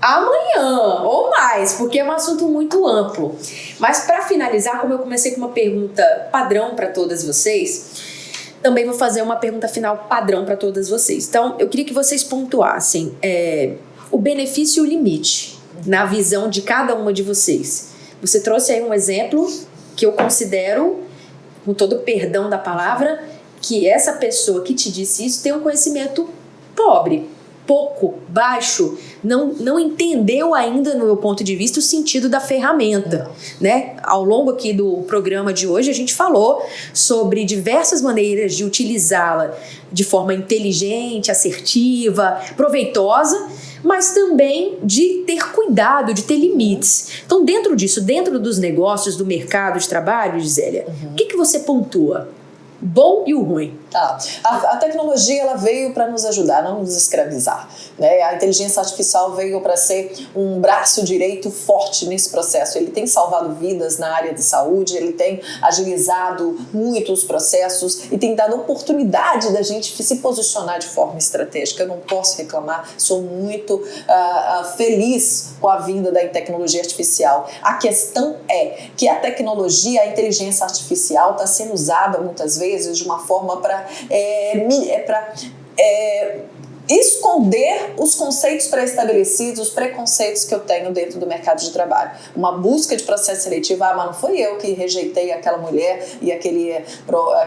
amanhã ou mais, porque é um assunto muito amplo. Mas para finalizar, como eu comecei com uma pergunta padrão para todas vocês, também vou fazer uma pergunta final padrão para todas vocês. Então, eu queria que vocês pontuassem o benefício e o limite na visão de cada uma de vocês. Você trouxe aí um exemplo que eu considero, com todo o perdão da palavra, que essa pessoa que te disse isso tem um conhecimento pobre, pouco, baixo, não entendeu ainda, no meu ponto de vista, o sentido da ferramenta, né? Ao longo aqui do programa de hoje, a gente falou sobre diversas maneiras de utilizá-la de forma inteligente, assertiva, proveitosa, mas também de ter cuidado, de ter limites. Então, dentro disso, dentro dos negócios, do mercado de trabalho, Gisélia, o que você pontua? Bom e o ruim. A tecnologia ela veio para nos ajudar, não nos escravizar, né? A inteligência artificial veio para ser um braço direito forte nesse processo. Ele tem salvado vidas na área de saúde, ele tem agilizado muito os processos e tem dado oportunidade da gente se posicionar de forma estratégica. Eu não posso reclamar, sou muito feliz com a vinda da tecnologia artificial. A questão é que a tecnologia, a inteligência artificial está sendo usada muitas vezes de uma forma para esconder os conceitos pré-estabelecidos, os preconceitos que eu tenho dentro do mercado de trabalho. Uma busca de processo seletivo, mas não foi eu que rejeitei aquela mulher e aquele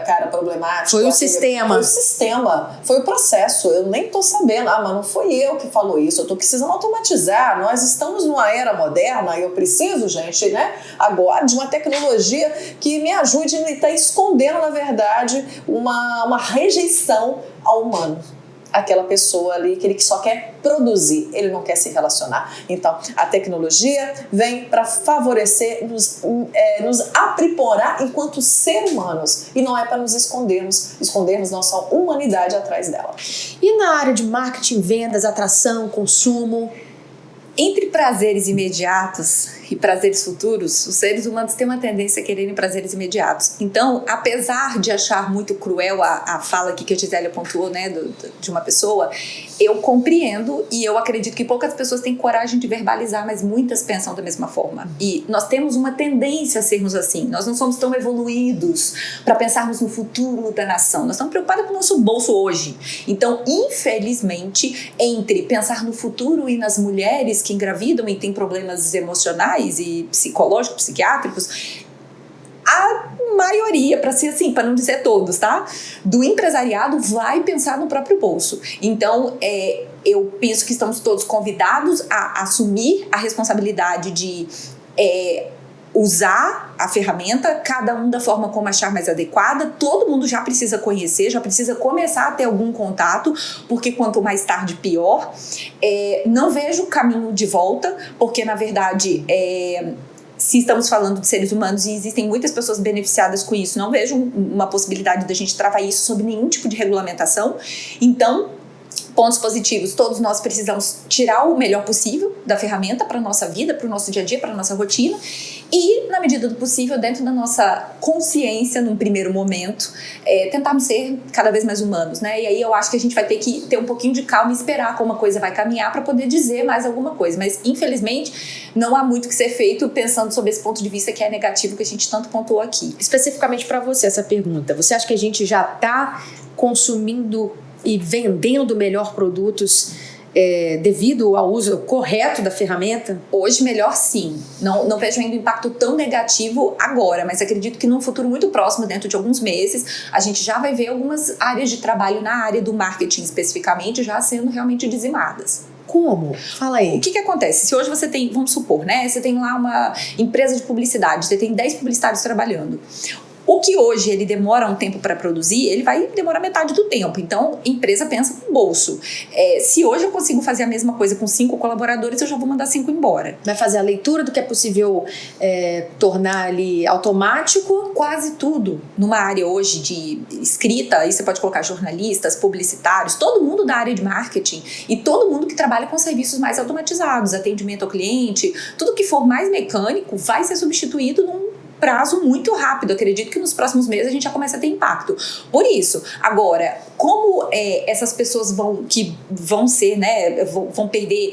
cara problemático. Foi o sistema. Foi o sistema, foi o processo. Eu nem tô sabendo, mas não foi eu que falou isso. Eu tô precisando automatizar. Nós estamos numa era moderna e eu preciso, gente, né, agora de uma tecnologia que me ajude a estar escondendo, na verdade, uma rejeição ao humano. Aquela pessoa ali que ele só quer produzir, ele não quer se relacionar. Então, a tecnologia vem para favorecer, nos aprimorar enquanto seres humanos, e não é para nos escondermos nossa humanidade atrás dela. E na área de marketing, vendas, atração, consumo? Entre prazeres imediatos e prazeres futuros, os seres humanos têm uma tendência a quererem prazeres imediatos. Então, apesar de achar muito cruel a fala aqui que a Gisélia pontuou, né, de uma pessoa, eu compreendo e eu acredito que poucas pessoas têm coragem de verbalizar, mas muitas pensam da mesma forma. E nós temos uma tendência a sermos assim. Nós não somos tão evoluídos para pensarmos no futuro da nação. Nós estamos preocupados com o nosso bolso hoje. Então, infelizmente, entre pensar no futuro e nas mulheres que engravidam e têm problemas emocionais e psicológicos, psiquiátricos, a maioria, para ser assim, para não dizer todos, tá? Do empresariado vai pensar no próprio bolso. Então, eu penso que estamos todos convidados a assumir a responsabilidade de usar a ferramenta, cada um da forma como achar mais adequada. Todo mundo já precisa conhecer, já precisa começar a ter algum contato, porque quanto mais tarde, pior. Não vejo caminho de volta, porque, na verdade, se estamos falando de seres humanos e existem muitas pessoas beneficiadas com isso, não vejo uma possibilidade da gente travar isso sob nenhum tipo de regulamentação. Então, pontos positivos, todos nós precisamos tirar o melhor possível da ferramenta para a nossa vida, para o nosso dia a dia, para a nossa rotina e, na medida do possível, dentro da nossa consciência, num primeiro momento, tentarmos ser cada vez mais humanos, né? E aí eu acho que a gente vai ter que ter um pouquinho de calma e esperar como a coisa vai caminhar para poder dizer mais alguma coisa, mas infelizmente não há muito que ser feito pensando sobre esse ponto de vista que é negativo que a gente tanto pontuou aqui. Especificamente para você essa pergunta, você acha que a gente já está consumindo e vendendo melhor produtos devido ao uso correto da ferramenta? Hoje, melhor sim. Não vejo ainda um impacto tão negativo agora, mas acredito que num futuro muito próximo, dentro de alguns meses, a gente já vai ver algumas áreas de trabalho na área do marketing especificamente já sendo realmente dizimadas. Como? Fala aí. O que acontece? Se hoje você tem, vamos supor, né? Você tem lá uma empresa de publicidade, você tem 10 publicitários trabalhando. O que hoje ele demora um tempo para produzir, ele vai demorar metade do tempo. Então, a empresa pensa no bolso. Se hoje eu consigo fazer a mesma coisa com 5 colaboradores, eu já vou mandar 5 embora. Vai fazer a leitura do que é possível tornar ali automático? Quase tudo. Numa área hoje de escrita, aí você pode colocar jornalistas, publicitários, todo mundo da área de marketing e todo mundo que trabalha com serviços mais automatizados, atendimento ao cliente, tudo que for mais mecânico vai ser substituído num prazo muito rápido. Acredito que nos próximos meses a gente já começa a ter impacto. Por isso, agora, como essas pessoas vão ser, né, vão perder,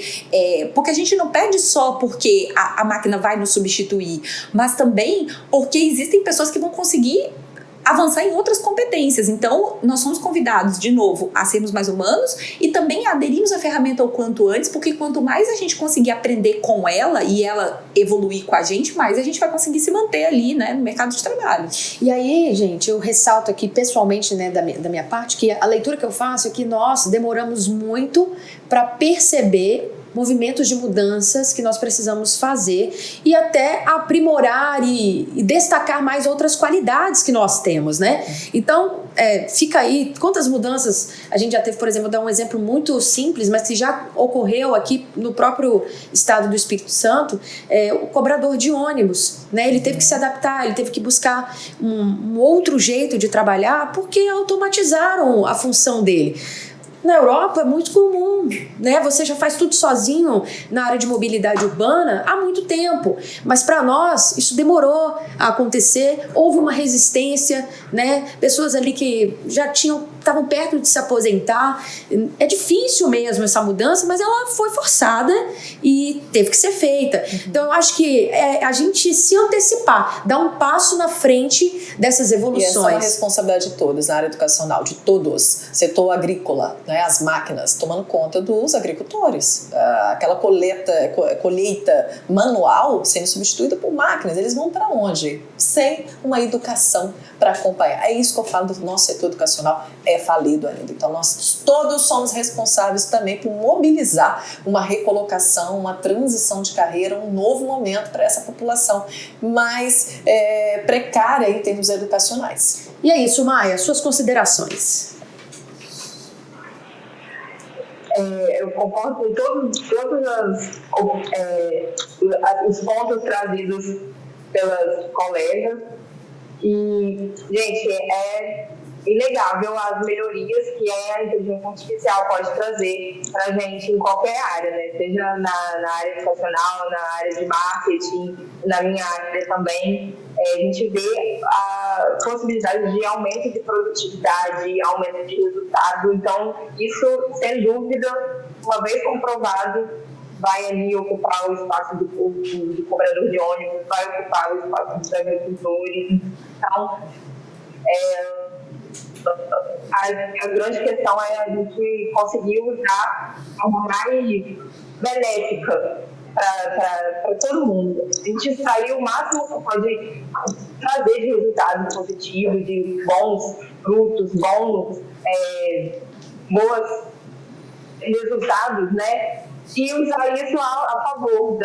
porque a gente não perde só porque a máquina vai nos substituir, mas também porque existem pessoas que vão conseguir avançar em outras competências. Então, nós somos convidados, de novo, a sermos mais humanos e também a aderirmos à ferramenta o quanto antes, porque quanto mais a gente conseguir aprender com ela e ela evoluir com a gente, mais a gente vai conseguir se manter ali, né, no mercado de trabalho. E aí, gente, eu ressalto aqui pessoalmente, né, da minha parte, que a leitura que eu faço é que nós demoramos muito para perceber movimentos de mudanças que nós precisamos fazer e até aprimorar e destacar mais outras qualidades que nós temos, né? Então, fica aí, quantas mudanças a gente já teve, por exemplo, vou dar um exemplo muito simples, mas que já ocorreu aqui no próprio estado do Espírito Santo, o cobrador de ônibus, né? Ele teve que se adaptar, ele teve que buscar um outro jeito de trabalhar porque automatizaram a função dele. Na Europa é muito comum, né? Você já faz tudo sozinho na área de mobilidade urbana há muito tempo, mas para nós isso demorou a acontecer, houve uma resistência, né? Pessoas ali que já estavam perto de se aposentar. É difícil mesmo essa mudança, mas ela foi forçada e teve que ser feita. Então eu acho que a gente se antecipar, dar um passo na frente dessas evoluções. E essa é uma responsabilidade de todos na área educacional, de todos. Setor agrícola, né, as máquinas tomando conta dos agricultores. Aquela colheita manual sendo substituída por máquinas. Eles vão para onde? Sem uma educação para acompanhar. É isso que eu falo do nosso setor educacional, é falido ainda. Então nós todos somos responsáveis também por mobilizar uma recolocação, uma transição de carreira, um novo momento para essa população mais precária em termos educacionais. E é isso, Maia, suas considerações. Eu concordo com todos os pontos trazidos pelas colegas. E, gente, é inegável as melhorias que a inteligência artificial pode trazer para a gente em qualquer área, né? Seja na área educacional, na área de marketing, na minha área também. A gente vê a possibilidade de aumento de produtividade, aumento de resultado. Então, isso, sem dúvida, uma vez comprovado, vai ali ocupar o espaço do cobrador de ônibus, vai ocupar o espaço dos agricultores. Então, a grande questão é a gente conseguir usar de forma mais benéfica para todo mundo. A gente extrair o máximo que pode trazer de resultados positivos, de bons frutos, bons resultados, né? E usar isso a favor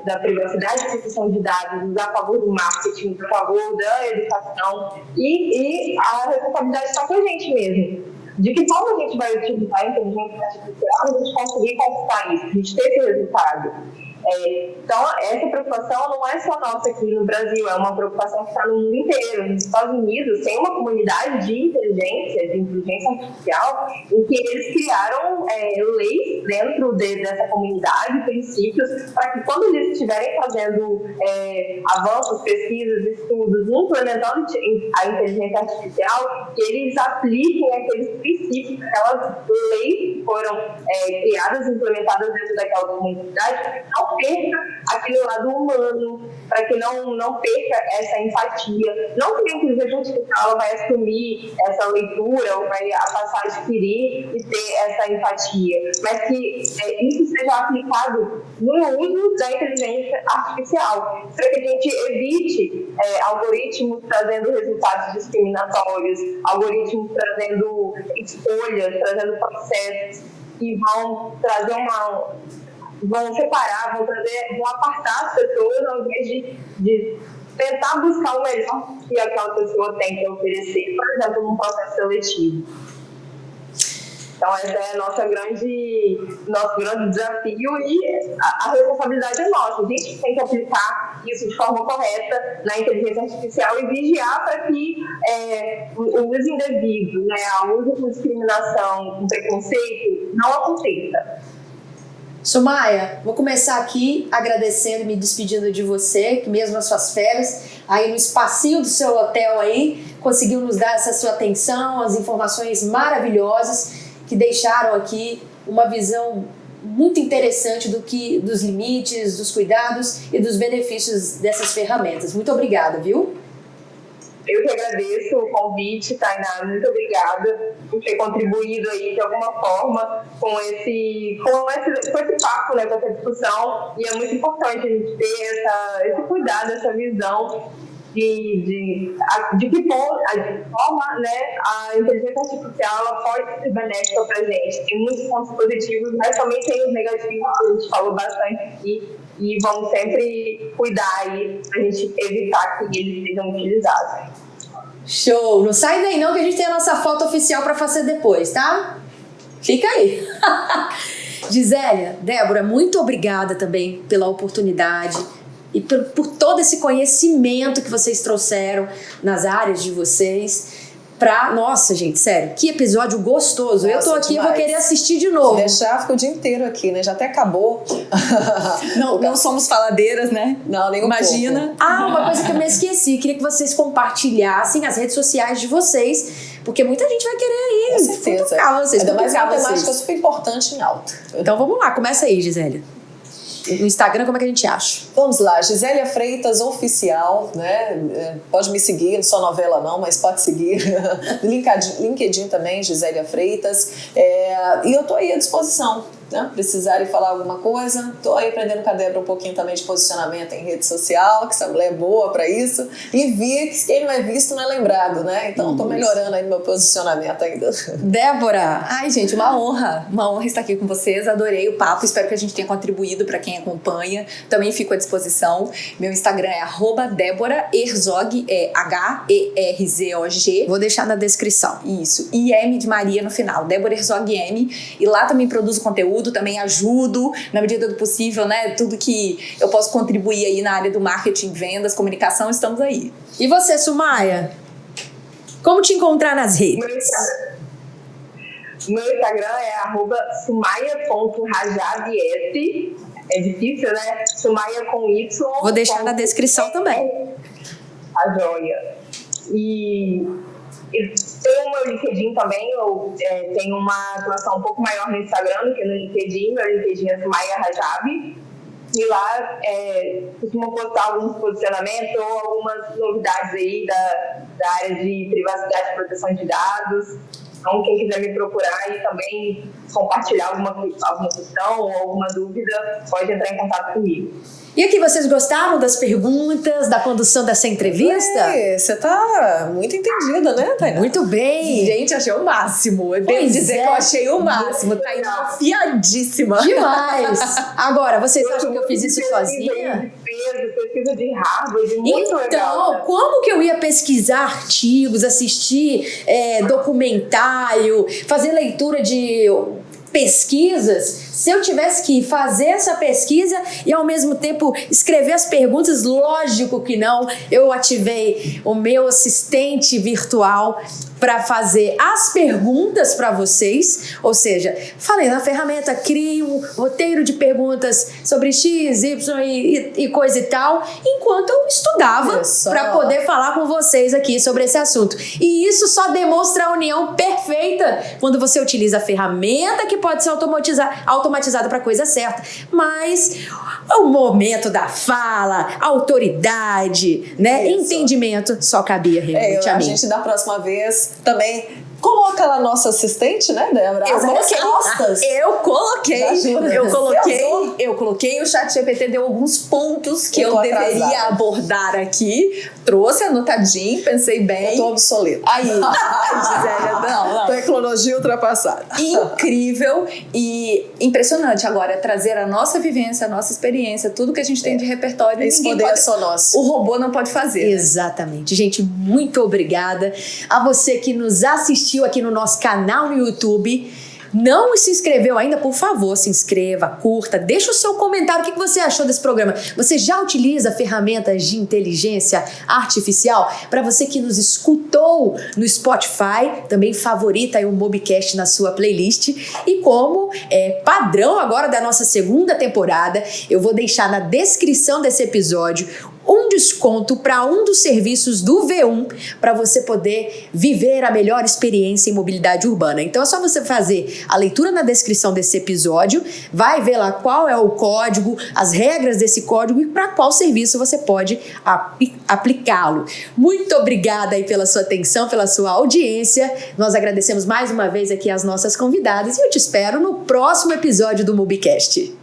da privacidade, da proteção de dados, a favor do marketing, a favor da educação, e a responsabilidade está com a gente mesmo. De que forma a gente vai utilizar a inteligência artificial para a gente conseguir conquistar isso, a gente ter esse resultado. Então, essa preocupação não é só nossa aqui no Brasil, é uma preocupação que está no mundo inteiro. Nos Estados Unidos tem uma comunidade de inteligência artificial, em que eles criaram leis dentro dessa comunidade, princípios, para que quando eles estiverem fazendo avanços, pesquisas, estudos, implementando a inteligência artificial, que eles apliquem aqueles princípios, aquelas leis que foram criadas e implementadas dentro daquela comunidade, não perca aquele lado humano, para que não perca essa empatia. Não que a inteligência artificial vai assumir essa leitura ou vai passar a adquirir e ter essa empatia, mas que isso seja aplicado no uso da inteligência artificial, para que a gente evite algoritmos trazendo resultados discriminatórios, algoritmos trazendo escolhas, trazendo processos que vão trazer vão separar, vão apartar as pessoas ao invés de tentar buscar o melhor que aquela pessoa tem que oferecer, por exemplo, num processo seletivo. Então, esse é nosso grande desafio, e a responsabilidade é nossa. A gente tem que aplicar isso de forma correta na inteligência artificial e vigiar para que o uso indevido, né, o uso com discriminação, com preconceito, não aconteça. Sumaia, vou começar aqui agradecendo e me despedindo de você, que mesmo nas suas férias, aí no espacinho do seu hotel aí, conseguiu nos dar essa sua atenção, as informações maravilhosas que deixaram aqui uma visão muito interessante dos limites, dos cuidados e dos benefícios dessas ferramentas. Muito obrigada, viu? Eu que agradeço o convite, Tainá, muito obrigada por ter contribuído aí de alguma forma com esse papo, né, com essa discussão, e é muito importante a gente ter esse cuidado, essa visão de que forma, né, a inteligência artificial ela pode ser benéfica para a gente. Tem muitos pontos positivos, mas também tem os negativos, que a gente falou bastante aqui, e vamos sempre cuidar aí para a gente evitar que eles sejam utilizados. Show! Não sai daí não, que a gente tem a nossa foto oficial para fazer depois, tá? Fica aí! Gisélia, Débora, muito obrigada também pela oportunidade e por todo esse conhecimento que vocês trouxeram nas áreas de vocês. Nossa, gente, sério, que episódio gostoso. Nossa, eu tô aqui, demais. Eu vou querer assistir de novo. Se deixar, fica o dia inteiro aqui, né? Já até acabou. Não somos faladeiras, né? Não, nem Imagina. Uma coisa que eu me esqueci. Queria que vocês compartilhassem as redes sociais de vocês, porque muita gente vai querer aí. Com certeza. Vocês, ainda mais a matemática é super importante em alta. Então vamos lá, começa aí, Gisélia. No Instagram, como é que a gente acha? Vamos lá, Gisélia Freitas Oficial, né? Pode me seguir, não sou novela não, mas pode seguir. LinkedIn também, Gisélia Freitas. E eu tô aí à disposição, né? Precisarem falar alguma coisa, tô aí aprendendo com a Débora um pouquinho também de posicionamento em rede social, que essa mulher é boa pra isso. E vi que quem não é visto não é lembrado, né? Então tô melhorando aí no meu posicionamento ainda. Débora! Ai, gente, uma honra estar aqui com vocês, adorei o papo, espero que a gente tenha contribuído para quem acompanha, também fico à disposição. Meu Instagram é @DéboraHerzog, HERZOG. Vou deixar na descrição. Isso, e M de Maria no final, Débora Herzog M, e lá também produzo conteúdo, também ajudo, na medida do possível, né, tudo que eu posso contribuir aí na área do marketing, vendas, comunicação, estamos aí. E você, Sumaia? Como te encontrar nas redes? Meu Instagram é @sumaia.rajavies. É difícil, né? Sumaia com Y. Vou deixar na descrição também. A joia. E tem o meu LinkedIn também. Eu tenho uma atuação um pouco maior no Instagram do que no LinkedIn. Meu LinkedIn é Sumaia Rajavi. E lá costumo postar alguns posicionamentos ou algumas novidades aí da área de privacidade e proteção de dados. Então, quem quiser me procurar e também compartilhar alguma questão ou alguma dúvida, pode entrar em contato comigo. E aqui, vocês gostaram das perguntas, da condução dessa entrevista? Você tá muito entendida, né, Tainá? Muito bem! Gente, achei o máximo. Eu devo dizer que eu achei o máximo. Tá afiadíssima. Demais! Agora, vocês acham que eu fiz isso sozinha? Pesquisa de Harvard, muito legal. Então, como que eu ia pesquisar artigos, assistir documentário, fazer leitura de pesquisas, se eu tivesse que fazer essa pesquisa e ao mesmo tempo escrever as perguntas? Lógico que não. Eu ativei o meu assistente virtual para fazer as perguntas para vocês, ou seja, falei na ferramenta, crie um roteiro de perguntas sobre X, Y e coisa e tal, enquanto eu estudava para poder falar com vocês aqui sobre esse assunto. E isso só demonstra a união perfeita quando você utiliza a ferramenta que pode ser automatizada para a coisa certa, mas o momento da fala, autoridade, né, entendimento, só cabia realmente a mim. A gente da próxima vez também coloca lá nossa assistente, né, Débora? Eu coloquei, o ChatGPT deu alguns pontos que eu deveria abordar aqui, trouxe anotadinho, pensei bem. Eu tô obsoleta. Ai, Gisélia, não. Tecnologia ultrapassada. Incrível e impressionante agora trazer a nossa vivência, a nossa experiência, tudo que a gente tem de repertório. Esse poder é só nosso. O robô não pode fazer. Exatamente. Gente, muito obrigada a você que nos assistiu aqui no nosso canal no YouTube. Não se inscreveu ainda? Por favor, se inscreva, curta, deixa o seu comentário. O que você achou desse programa? Você já utiliza ferramentas de inteligência artificial? Para você que nos escutou no Spotify, também favorita aí o Mobcast na sua playlist. E como é padrão agora da nossa segunda temporada, eu vou deixar na descrição desse episódio um desconto para um dos serviços do V1 para você poder viver a melhor experiência em mobilidade urbana. Então é só você fazer a leitura na descrição desse episódio, vai ver lá qual é o código, as regras desse código e para qual serviço você pode aplicá-lo. Muito obrigada aí pela sua atenção, pela sua audiência. Nós agradecemos mais uma vez aqui as nossas convidadas e eu te espero no próximo episódio do Mobcast.